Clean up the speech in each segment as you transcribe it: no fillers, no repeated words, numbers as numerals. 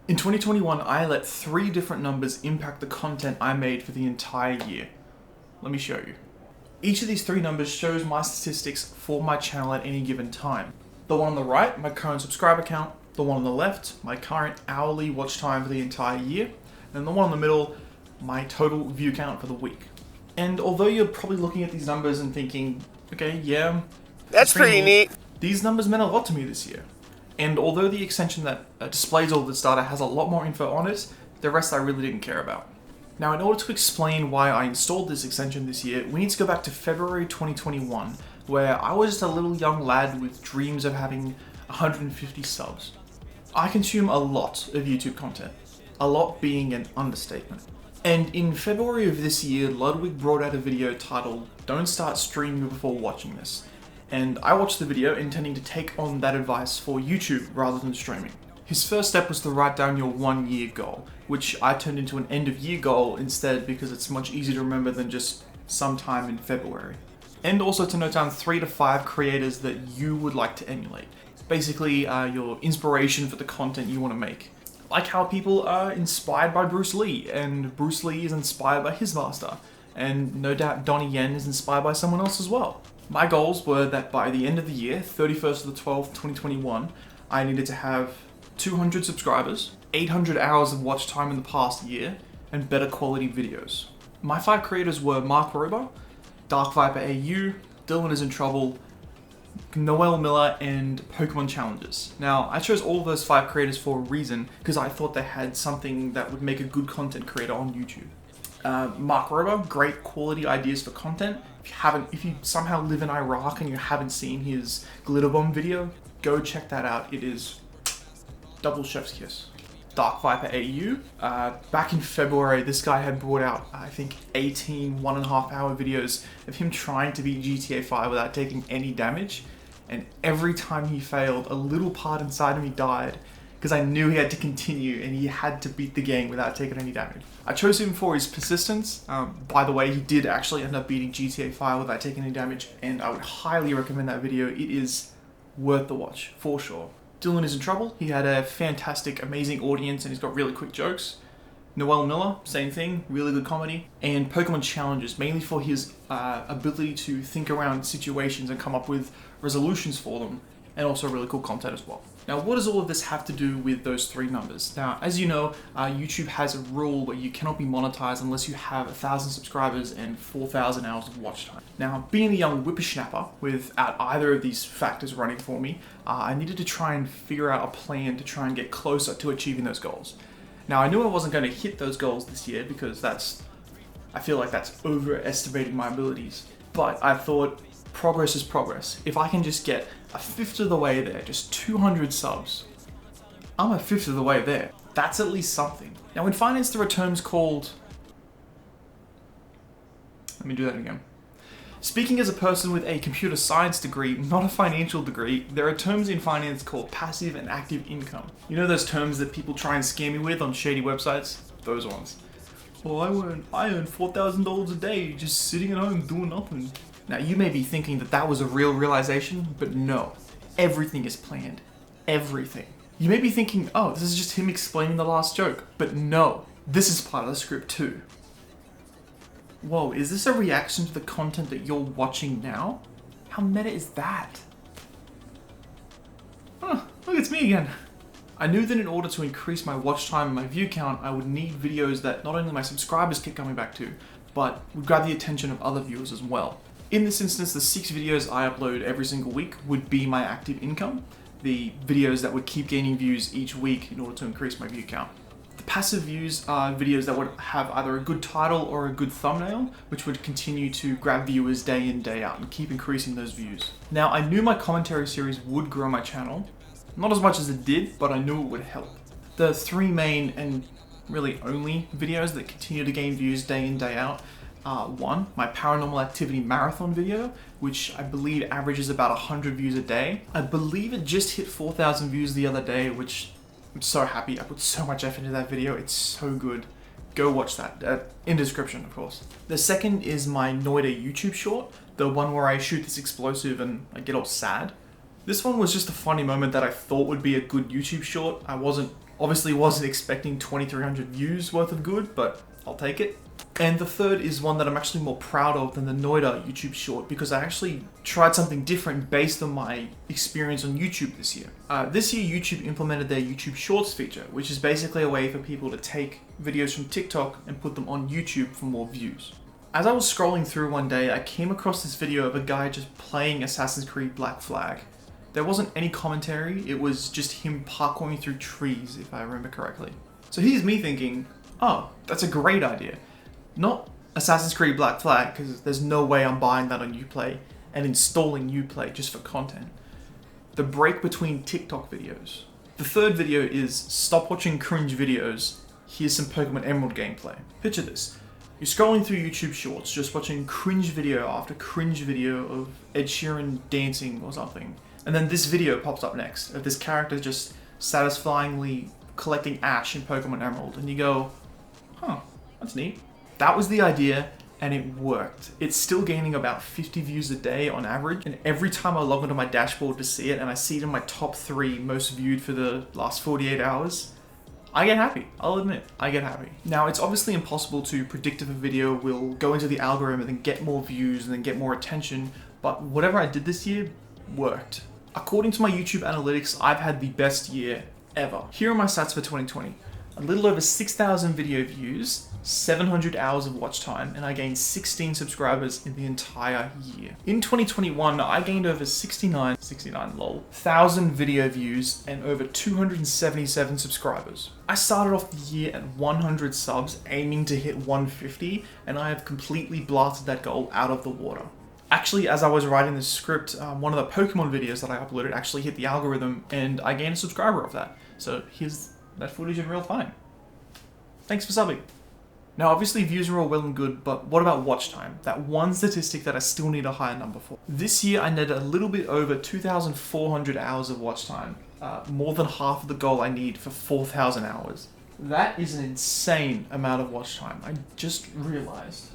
In 2021, I let 3 different numbers impact the content I made for the entire year. Let me show you. Each of these 3 numbers shows my statistics for my channel at any given time. The one on the right, my current subscriber count. The one on the left, my current hourly watch time for the entire year. And the one in the middle, my total view count for the week. And although you're probably looking at these numbers and thinking, okay, yeah, that's pretty neat. These numbers meant a lot to me this year. And although the extension that displays all this data has a lot more info on it, the rest I really didn't care about. Now, in order to explain why I installed this extension this year, we need to go back to February 2021, where I was just a little young lad with dreams of having 150 subs. I consume a lot of YouTube content, a lot being an understatement. And in February of this year, Ludwig brought out a video titled, "Don't start streaming before watching this." And I watched the video intending to take on that advice for YouTube rather than streaming. His first step was to write down your 1-year goal, which I turned into an end of year goal instead because it's much easier to remember than just sometime in February. And also to note down 3 to 5 creators that you would like to emulate. Basically, your inspiration for the content you want to make. Like how people are inspired by Bruce Lee, and Bruce Lee is inspired by his master, and no doubt Donnie Yen is inspired by someone else as well. My goals were that by the end of the year, 31st of the 12th, 2021, I needed to have 200 subscribers, 800 hours of watch time in the past year, and better quality videos. My 5 creators were Mark Rober, DarkViperAU, Dylan is in Trouble, Noel Miller, and Pokemon Challenges. Now, I chose all of those 5 creators for a reason, because I thought they had something that would make a good content creator on YouTube. Mark Rober, great quality ideas for content. If you somehow live in Iraq and you haven't seen his glitter bomb video, go check that out. It is double chef's kiss. DarkViperAU, back in February, this guy had brought out, I think, 18 1.5-hour videos of him trying to beat GTA 5 without taking any damage. And every time he failed, a little part inside of me died, because I knew he had to continue and he had to beat the game without taking any damage. I chose him for his persistence. By the way, he did actually end up beating GTA 5 without taking any damage, and I would highly recommend that video. It is worth the watch, for sure. Dylan is in Trouble. He had a fantastic, amazing audience, and he's got really quick jokes. Noel Miller, same thing, really good comedy. And Pokemon Challenges, mainly for his ability to think around situations and come up with resolutions for them, and also really cool content as well. Now, what does all of this have to do with those 3 numbers? Now, as you know, YouTube has a rule where you cannot be monetized unless you have 1,000 subscribers and 4,000 hours of watch time. Now, being a young whippersnapper without either of these factors running for me, I needed to try and figure out a plan to try and get closer to achieving those goals. Now, I knew I wasn't going to hit those goals this year because I feel like that's overestimating my abilities. But I thought, progress is progress. If I can just get a 1/5 of the way there, just 200 subs, I'm a 1/5 of the way there. That's at least something. Now, in finance, there are terms called... Let me do that again. Speaking as a person with a computer science degree, not a financial degree, there are terms in finance called passive and active income. You know those terms that people try and scam you with on shady websites? Those ones. Well, I earn $4,000 a day just sitting at home doing nothing. Now, you may be thinking that that was a real realization, but no. Everything is planned. Everything. You may be thinking, oh, this is just him explaining the last joke, but no. This is part of the script too. Whoa, is this a reaction to the content that you're watching now? How meta is that? Oh, look, it's me again. I knew that in order to increase my watch time and my view count, I would need videos that not only my subscribers kept coming back to, but would grab the attention of other viewers as well. In this instance, the 6 videos I upload every single week would be my active income, the videos that would keep gaining views each week in order to increase my view count. The passive views are videos that would have either a good title or a good thumbnail, which would continue to grab viewers day in, day out and keep increasing those views. Now, I knew my commentary series would grow my channel, not as much as it did, but I knew it would help. The 3 main and really only videos that continue to gain views day in, day out. 1, my paranormal activity marathon video, which I believe averages about 100 views a day. I believe it just hit 4,000 views the other day, which I'm so happy. I put so much effort into that video. It's so good. Go watch that. In description, of course. The second is my Noida YouTube short, the one where I shoot this explosive and I get all sad. This one was just a funny moment that I thought would be a good YouTube short. I wasn't Obviously wasn't expecting 2,300 views worth of good, but I'll take it. And the third is one that I'm actually more proud of than the Noida YouTube short, because I actually tried something different based on my experience on YouTube this year. This year, YouTube implemented their YouTube Shorts feature, which is basically a way for people to take videos from TikTok and put them on YouTube for more views. As I was scrolling through one day, I came across this video of a guy just playing Assassin's Creed Black Flag. There wasn't any commentary, it was just him parkouring through trees, if I remember correctly. So here's me thinking, oh, that's a great idea. Not Assassin's Creed Black Flag, because there's no way I'm buying that on Uplay and installing Uplay just for content. The break between TikTok videos. The third video is stop watching cringe videos, here's some Pokemon Emerald gameplay. Picture this. You're scrolling through YouTube Shorts, just watching cringe video after cringe video of Ed Sheeran dancing or something. And then this video pops up next, of this character just satisfyingly collecting Ash in Pokemon Emerald. And you go, huh, that's neat. That was the idea, and it worked. It's still gaining about 50 views a day on average, and every time I log into my dashboard to see it, and I see it in my top 3 most viewed for the last 48 hours, I get happy. I'll admit, I get happy. Now, it's obviously impossible to predict if a video will go into the algorithm and then get more views and then get more attention, but whatever I did this year worked. According to my YouTube analytics, I've had the best year ever. Here are my stats for 2020. A little over 6,000 video views, 700 hours of watch time, and I gained 16 subscribers in the entire year. In 2021, I gained over 69,000 video views and over 277 subscribers. I started off the year at 100 subs, aiming to hit 150, and I have completely blasted that goal out of the water. Actually, as I was writing this script, one of the Pokemon videos that I uploaded actually hit the algorithm, and I gained a subscriber off that. So here's that footage in real time. Thanks for subbing. Now, obviously views are all well and good, but what about watch time? That one statistic that I still need a higher number for. This year, I netted a little bit over 2,400 hours of watch time, more than half of the goal I need for 4,000 hours. That is an insane amount of watch time. I just realized.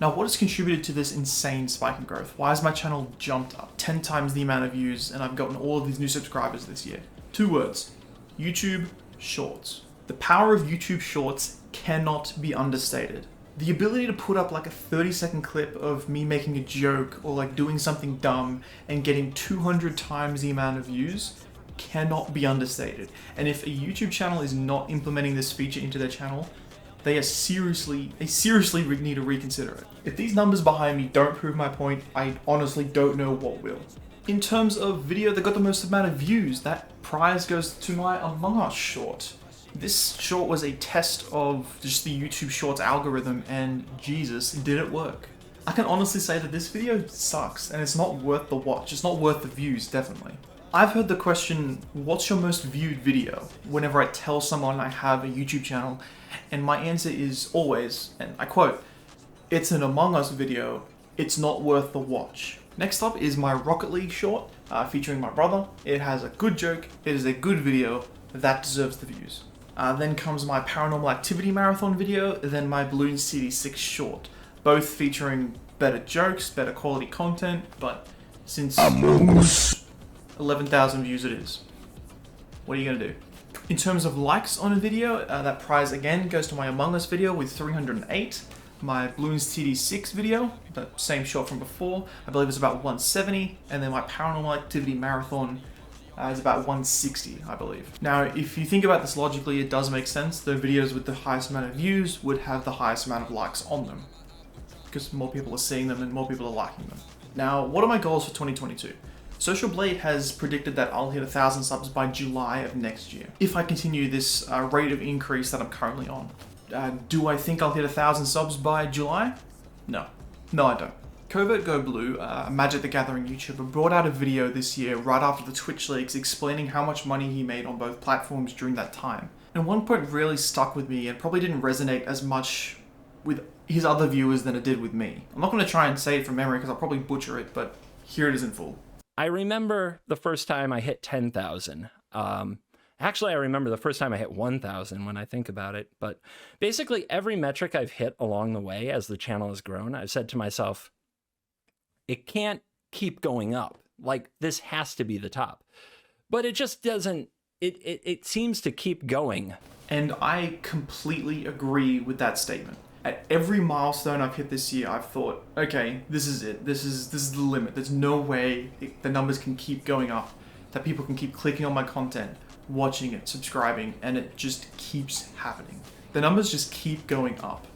Now, what has contributed to this insane spike in growth? Why has my channel jumped up 10 times the amount of views and I've gotten all of these new subscribers this year? 2 words, YouTube Shorts. The power of YouTube Shorts cannot be understated. The ability to put up like a 30-second clip of me making a joke or like doing something dumb and getting 200 times the amount of views cannot be understated. And if a YouTube channel is not implementing this feature into their channel, they seriously need to reconsider it. If these numbers behind me don't prove my point, I honestly don't know what will. In terms of video that got the most amount of views, that prize goes to my Among Us short. This short was a test of just the YouTube Shorts algorithm, and Jesus, did it work. I can honestly say that this video sucks, and it's not worth the watch. It's not worth the views, definitely. I've heard the question, what's your most viewed video? Whenever I tell someone I have a YouTube channel, and my answer is always, and I quote, it's an Among Us video, it's not worth the watch. Next up is my Rocket League short, featuring my brother. It has a good joke, it is a good video, that deserves the views. Then comes my Paranormal Activity Marathon video, then my Balloons TD6 short, both featuring better jokes, better quality content, but since AMOGUS 11,000 views it is. What are you gonna do? In terms of likes on a video, that prize again goes to my Among Us video with 308. My Balloons TD6 video, the same shot from before, I believe it's about 170, and then my Paranormal Activity Marathon is about 160, I believe. Now, if you think about this logically, it does make sense. The videos with the highest amount of views would have the highest amount of likes on them, because more people are seeing them and more people are liking them. Now, what are my goals for 2022? Social Blade has predicted that I'll hit 1,000 subs by July of next year, if I continue this rate of increase that I'm currently on. Do I think I'll hit 1,000 subs by July? No. No, I don't. CovertGoBlue, a Magic the Gathering YouTuber, brought out a video this year right after the Twitch leaks explaining how much money he made on both platforms during that time. And one point really stuck with me and probably didn't resonate as much with his other viewers than it did with me. I'm not going to try and say it from memory because I'll probably butcher it, but here it is in full. I remember the first time I hit 10,000. Actually, I remember the first time I hit 1,000 when I think about it. But basically, every metric I've hit along the way as the channel has grown, I've said to myself, it can't keep going up. Like, this has to be the top. But it just doesn't it seems to keep going. And I completely agree with that statement. At every milestone I've hit this year, I've thought, okay, this is it. This is the limit. There's no way the numbers can keep going up, that people can keep clicking on my content, watching it, subscribing, and it just keeps happening. The numbers just keep going up.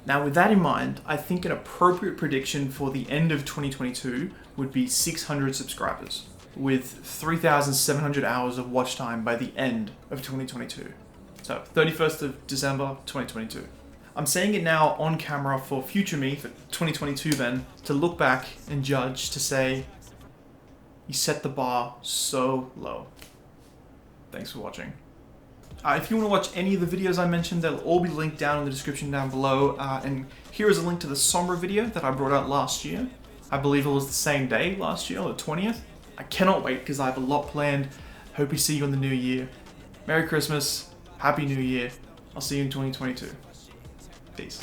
Now, with that in mind, I think an appropriate prediction for the end of 2022 would be 600 subscribers, with 3,700 hours of watch time by the end of 2022. So, 31st of December, 2022. I'm saying it now on camera for future me, for 2022 then, to look back and judge, to say, you set the bar so low. Thanks for watching. If you want to watch any of the videos I mentioned, they'll all be linked down in the description down below. And here is a link to the Sombra video that I brought out last year. I believe it was the same day last year, on the 20th. I cannot wait because I have a lot planned. Hope we see you in the new year. Merry Christmas. Happy New Year. I'll see you in 2022. Peace.